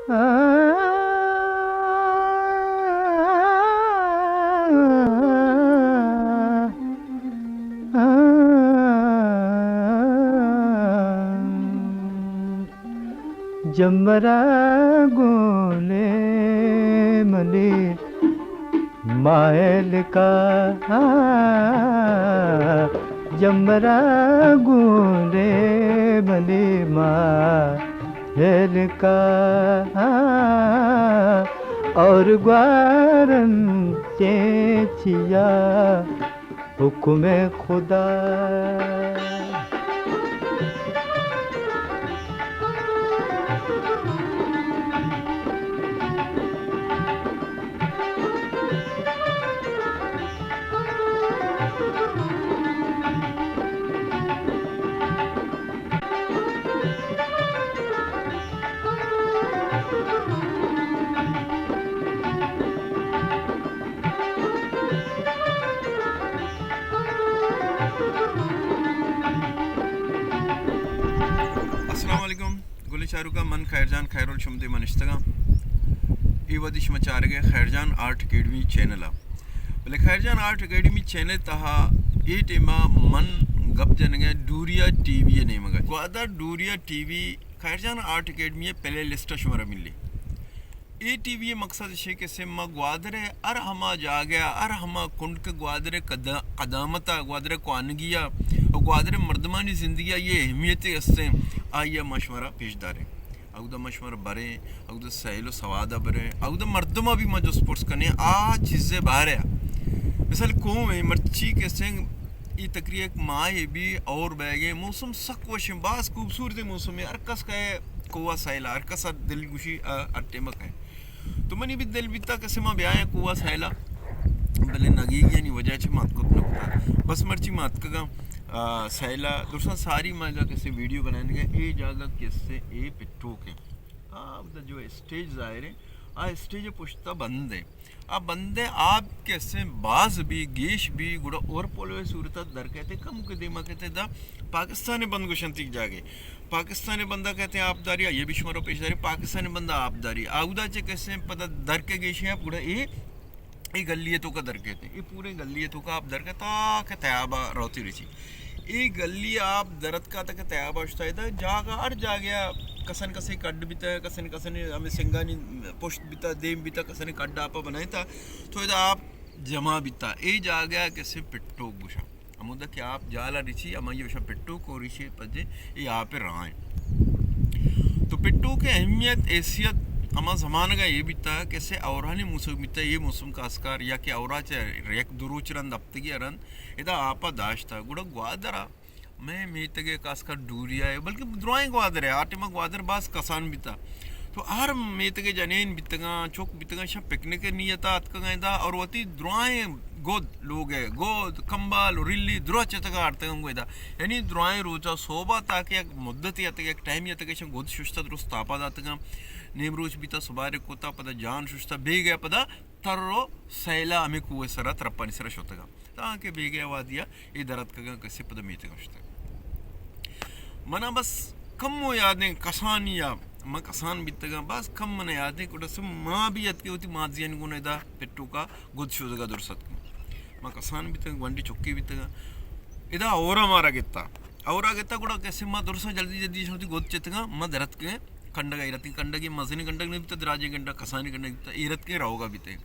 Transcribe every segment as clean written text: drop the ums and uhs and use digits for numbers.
जमरा गोले मले मायल का जमरा गोले मले मायल का और ग्वारन चेचिया हुक्म खुदा गुल शाहरुका मन खैरजान खैरुल शुमदे मनस्तगा ई वदिश मचारगे खैरजान आर्ट अकेडमी चैनल बोले खैरजान आर्ट अकेडमी चैनल तहा ए टेमा मन गप जनगे डूरिया टीवी ने मगर Gwadar Doria TV खैरजान art academy पहले लिस्ट शुमारा मिली ए टीवी मकसद शे के सिम ग्वादरे अर हमा जा गया अर हमा कुंड के ग्वादरे कदामता ग्वादरे क्वानगिया और ग्वादरे मर्दमानी जिंदगी ये अहमियत इससे आइया मशवरा पेशदारे अगदा मशवरा बरे अगदा सहेलो सवादा बरे अगदा मर्दमा भी मजो स्पोर्ट्स करने आ चीज़ें बाहर है मिसाल को में मर्ची के संग ये तकरीर माए भी और बैगे मौसम सक वशम बास खूबसूरत मौसम है अरकस का है कोवा सैला अरकस दिल गुशी अटेमक है तो मनी भी दिल बीता कैसे माँ ब्याह कोवा सैला भले नगी यानी वजह से मात को न बस मर्ची मात का सैला दूसरा सारी मागा कैसे वीडियो बनाने का ए जागा कैसे ए पिट्ठो के अब जो स्टेज जाहिर है आ स्टेज पुश्ता बंद है अब बंदे आप कैसे बाज भी गेश भी गुड़ा और पोलो सूरत दर कहते कम के दिमा कहते दा पाकिस्तानी बंद गुशंती जागे पाकिस्तानी बंदा कहते हैं आपदारी ये भी शुमारो पेशदारी पाकिस्तानी बंदा आपदारी आउदा चे कैसे पता दर के गेश है गुड़ा ये गलियतों का दर कहते हैं ये पूरे गलियतों का आप दर कहता के तयाबा रोती रही ये गली आप दरद का तक तयाबा था जागा अर जा गया कसन कसे कड्ड बीता कसन कसन हमें सिंगानी पुष्ट बीता देम बीता कसन कड्ड आप बनाए था तो इधर आप जमा बीता ये जा गया कैसे पिट्टो गुशा अमुदा क्या आप जाला रिची अमा ये वशा पिट्टो को रिशी पजे ये यहाँ पे रहा है तो पिट्टो के अहमियत हैसियत अमा ज़माना का ये बीता कैसे औरानी मौसम बीता ये मौसम का अस्कार या कि औरा चे रेक दुरुचरन दफ्तगी अरन इधर आपा दाश्ता गुड़ा ग्वादरा मैं मेतगे कास्कर डूरिया है बल्कि द्रोएं ग्वादर है आटे में ग्वादर बास कसान बीता तो हर मेतगे जनेन बीतगा चौक बीतगा शा पिकनिक नियता अतका दा और वती द्रोएं गोद लोग है गोद कंबाल रिल्ली द्रो चतगा आर्तगा दा यानी द्रोएं रोजा सोबा ताकि एक मुद्दत या तक एक टाइम या तक गोद शुष्ता द्रो स्थापा दातगा नेम रोज बीता सुबारे कोता पदा जान शुष्ता बेगे पदा तर्रो सैला हमें कुएं सरा तरप्पानी सरा शोतगा ताकि बेगे वादिया ये दरद का कैसे पदा मेतगा शुष्ता मना बस कम वो यादें कसानिया माँ कसान बीतगा बस कम मन यादें कुछ से माँ भी याद के होती माँ जियान गुने दा पिट्टू का गुद शोधगा दुर्सत माँ कसान बीतगा वंडी चुक्की बीतगा इधर औरा मारा गित्ता कुड़ा कैसे माँ दुर्सा जल्दी जल्दी शोधी गुद चितगा माँ दरद के कंडगा इरती कंडगी मजनी कंडग नहीं बीता राजे कंडा कसानी कंडग बीता इरत के रहोगा बीते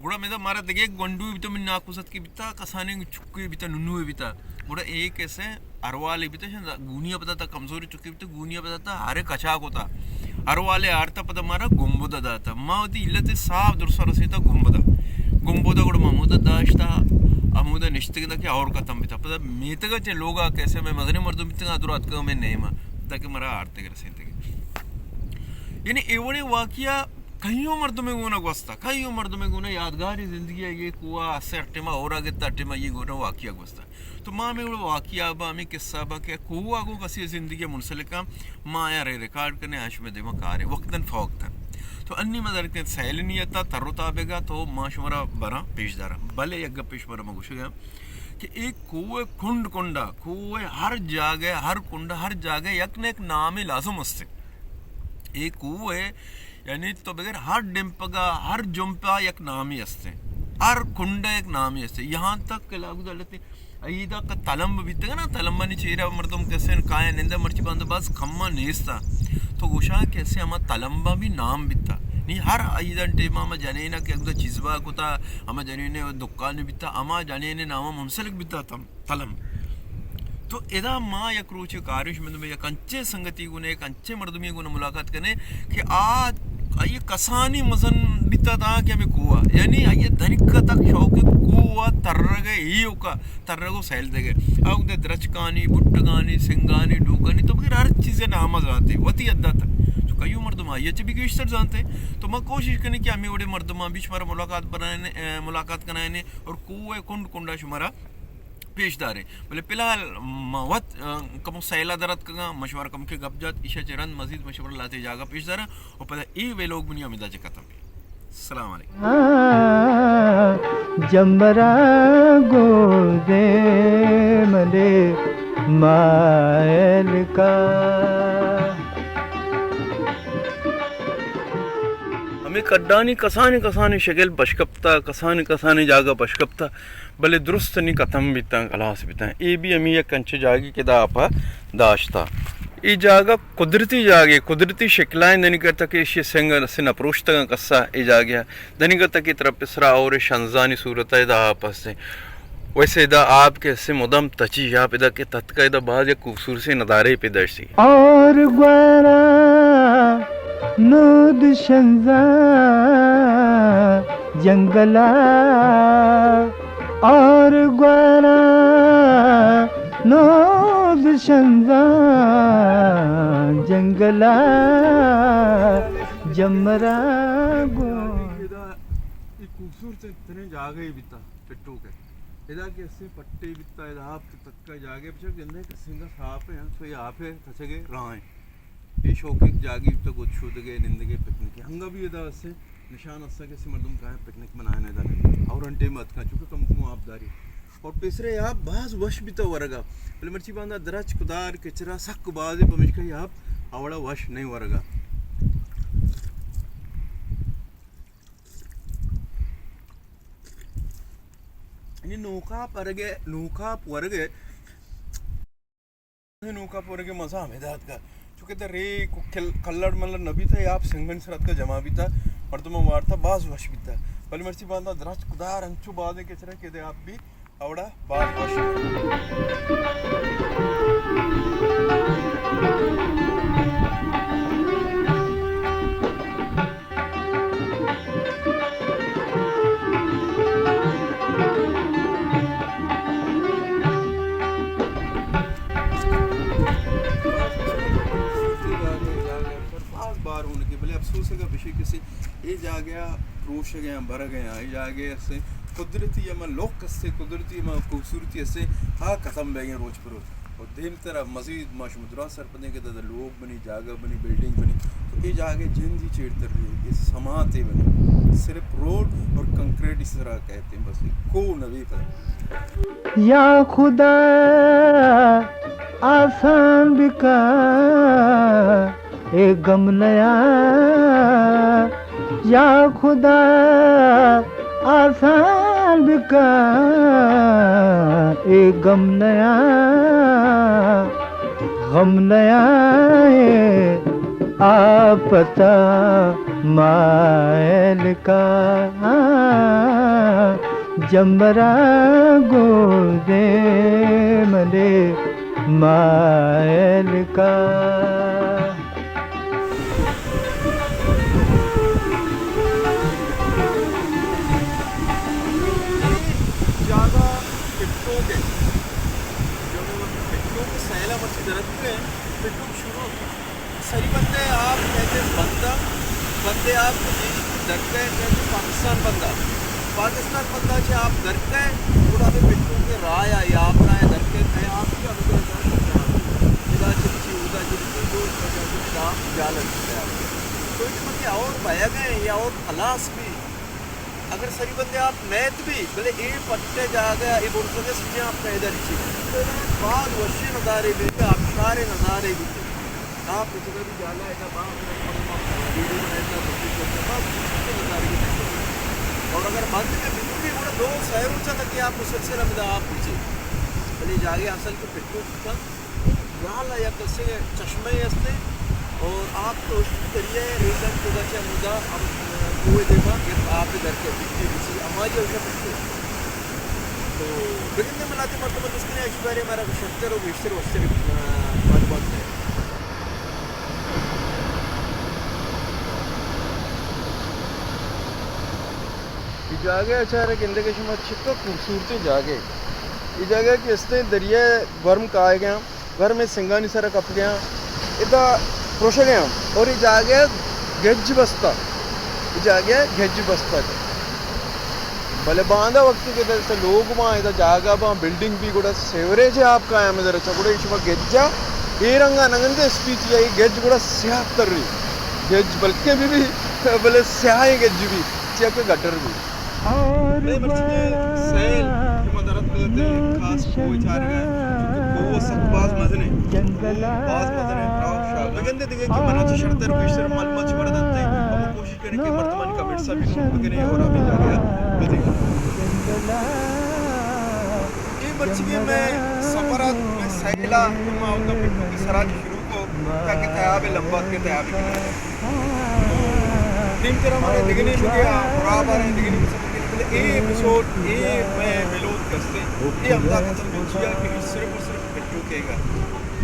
गुड़ा मेरा मारा देखे गंडू बीता मैं नाकुसत की बीता कसानी चुक्की बीता नुन्नू बीता गुड़ा एक ऐसे अरवाले बीता गुनिया पता था कमजोरी चुक्की बीता गुनिया पता था हरे कचाक होता अरवाले आरता पता मारा गुम्बुदा दाता माँ होती इल्लते साफ दुर्सा रसीता गुम्बुदा गुड़ा महमूदा दाश्ता अमूदा निश्चित कि और खत्म बीता पता मेतगा चे लोगा कैसे मैं मजने मर्दों बीता अदुरात का मैं नहीं माँ ताकि मारा आरते कर रसीते यानी एवढे वाकिया कईयों मर्दों में गुना गोस्ता कईयों मर्दों में गुना यादगारी जिंदगी है ये कुआ असे अट्टेमा और आगे तट्टेमा ये गुना वाकिया गोस्ता तो माँ में वो वाकिया बा हमें किस्सा बा क्या कुआ को कसी जिंदगी मुनसले का माँ यार रिकॉर्ड करने आश में देमा कार है वक्तन फौकता तो अन्य मदर के सैलनीयता तरोताबेगा तो माशवरा बरा पेशदारा भले यज्ञ पेशवरा मगुशगा कि एक कुएं कुंड कुंडा कुएं हर जगह हर कुंडा हर जगह एक न एक नाम है लाजम उससे एक कुवं आहे यानी तो बगैर हर डिंपगा हर जुंपा एक नामी असते हर कुंड एक नामी असते यहाँ तक के लागू झालं ऐदा का तलंब बित्तगा ना तलंबानी चेहरा मर्दम कैसे काय निंदा मर्ची बांध बस खम्मा नेस्ता तो गोशा कैसे हमा तलंबा भी नाम बित्ता नहीं हर ऐदंटे अम्मा जनेना के अगदा चिजबा कुता अम्मा जनेने दुकान बित्ता अम्मा जनेने नामा ममसलक बित्ता तलंब तो एदा माँ या क्रोचे कारिश में तुम्हें या कंचे संगति गुने कंचे मर्दमी गुने मुलाकात करने कि आज ये कसानी मजन बिता था कि हमें कुआ यानी ये धनिक तक शौक कुआ तर्रगे ही होगा तर्रगो सैल देगे आउ दे द्रचकानी बुट्टगानी सिंगानी डूगानी तो फिर हर चीज़ें नाम जाते वती अद्दा तक जो कई मर्दमा ये भी किश्तर जानते तो मैं कोशिश करने कि हमें बड़े मर्दमा बीच मारा मुलाकात कराने और कुआ कुंड कुंडा शुमारा पेशदार है बोले फिलहाल वत कम सैला दरत का मशवरा कम के गपजात ईशा चरन मजीद मशवरा लाते जागा पेशदार और पता ई वे लोग बुनिया मिदा खत्म अस्सलाम वालेकुम जमरा गोदे मले मायल का हमें कड्डानी कसानी शगल बशकप्ता कसानी जागा बशकप्ता भले दुरुस्त नहीं कथम बिता कलास बिता ये भी हमें एक कंचे जागी के दापा दाश्ता ये जागा कुदरती जागे कुदरती शिकलाएं दनी करता कि इस संग से नप्रोश तक कस्सा ये जागया दनी करता की तरफ पिसरा और शंजानी सूरत है दा आपस से वैसे इदा आपके से मुदम तची आप इदा के तत्का इदा बाद या खूबसूरती नज़ारे पे दर्शी और ग्वारा नूद शंजा जंगला और ग्वारा नूद शंजा जंगला जमरा गो खूबसूरत इतने जागे बिता पिट्टू के इदा के से पट्टे बिता इदा आप तक का जागे पिछे गंदे कसिंगा साफ है तो ये आप है तचगे राय ये शौक जागी तो कुछ छूट गए निंदगे पिकनिक हंगा भी इदा से निशान अस्सा के से मर्दम का है पिकनिक मनाने इदा और अंटे मत का चूंकि कम को आपदारी और तीसरे आप बाज वश भी तो वरगा पहले मर्ची बांधा दरज कुदार किचरा सक बाजे पमिश का आप आवड़ा वश नहीं वरगा ये नौका परगे मजा हमेदात का चूंकि तो रे कल्लड़ मल्लड़ नबी था आप सिंगन सरत का जमा भी था मर्दमा वार था बाज वश भी था पहले मर्ची बांधा दरज कुदार अंचू बाजे किचरा के दे आप भी आवड़ा बाज वश बार होने के भले अफसोस का विषय किसी ये जा गया रोश गया भर गया ये जा गया से कुदरती अमा लोक से कुदरती अमा खूबसूरती से हाँ खत्म बह गए रोज पर रोज और दिन तरह मजीद माशमुद्रा सरपने के दादा लोग बनी जागा बनी बिल्डिंग बनी तो ये जागे जिंदी चेड़तर रही ये समाते बने सिर्फ रोड और कंक्रीट इस तरह कहते हैं बस को नवी पर या खुदा आसान बिका एक गम नया या खुदा आसान बिका एक गम नया है आपता मायल का जमरा गोदे मले मायल का सही बंदे आप कहते बंदे आप डर गए कहते पाकिस्तान बंदा से आप डर गए थोड़ा भी पिट्टू के राय या आप राय डर के कहे आपकी अनुग्रह तो इसमें और भया गए या और खलास भी अगर सही बंदे आप मैथ भी भले ये पट्टे जा गया ये बोल सकते सच्चे आप कह इधर तो बाद वशी नज़ारे भी आप सारे नज़ारे भी आप जगह भी जाना है बाप वीडियो बनाएगा और अगर मंद में बिल्कुल भी वो दो शहर ऊँचा तक आप मुसलसल अमदा आप ऊँचे भले जागे असल के पिट्टू का यहाँ या कसे चश्मे असते और आप तो करिए रीजन को बच्चे मुद्दा अब हुए देखा कि आप इधर के बिजली बिजली हमारी औषध पिट्टू तो बिल्कुल मिलाते मतलब उसके लिए इस बारे हमारा शक्तर और विस्तर वस्तर बात है जागे अचार गिंदे के शुमा चिक्का खूबसूरती जागे ये जगह कि इसने दरिया गर्म का आ गया घर में सिंगानी सारा कप गया इतना प्रोश गया और ये जागे गेज बस्ता ये जागे गेज बस्ता भले बांधा वक्त के से लोग वहाँ इधर जागा वहाँ बिल्डिंग भी गुड़ा सेवरेज है आपका आया मेरे अच्छा गुड़ा इस वक्त गेजा ये रंगा नंगंदे स्पीच या गेज गुड़ा स्याह तर रही गेज बल्कि भी भले स्याह ही गेज भी चेक गटर भी नहीं बच्चे सेल मदरत करते खास कोई चार गए वो सब बाज मजने बाज मजने राव शाह लगन दे कि मना से शर्त है विशर मालूमात से मरदते हम कोशिश करें कि वर्तमान कमेंट सब भी वगैरह और अभी जा गया ये बच्चे में सफरात में सैला तुम आओगे पिट्टू की सराज शुरू को ताकि तयाब लंबा के तयाब टीम तेरा हमारे दिगनी में गया बराबर है दिगनी में ये एपिसोड ये मैं विलोद करते ये हमदा कतल बुझिया कि सिर्फ और सिर्फ पिट्टू केगा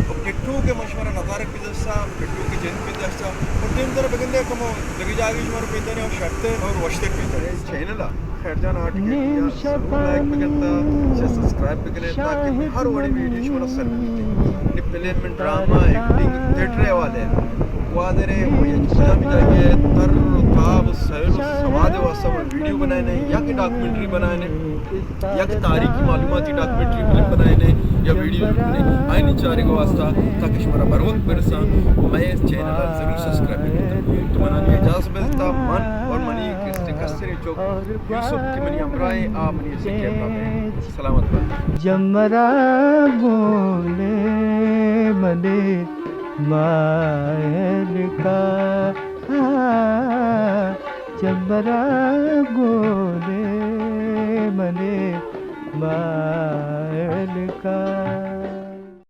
और पिट्टू के मशवरा नजारे पे दस्ता पिट्टू के जन पे दस्ता और टीम तरह बगंदे कमो लगी जागी हमारे पेदने और शर्ते और वश्ते पेदने चैनल खैरजान आर्टिकल लाइक बगंदा सब्सक्राइब बगंदा ताकि हर बड़ी वीडियो शो रसल मिलती फिल्म में ड्रामा एक्टिंग थिएटर वाले वादरे वो ये चीज़ भी जाइए तर ताब सैर समाज वास्तव में वीडियो बनाए नहीं या कि डॉक्यूमेंट्री बनाए नहीं या कि तारीखी मालूमाती डॉक्यूमेंट्री फिल्म बनाए नहीं या वीडियो नहीं आए नहीं चारे को वास्ता ताकि हमारा बरवक्त बरसा मैं इस चैनल पर ज़रूर सब्सक्राइब करता तो मना नहीं इजाज़त मिलता मन और मनी किससे कसरे चौक यूसुफ की मनी अमराए आप मनी से कैमरा में सलामत जमरा बोले मने मायल का जबरा गोले मने मायल का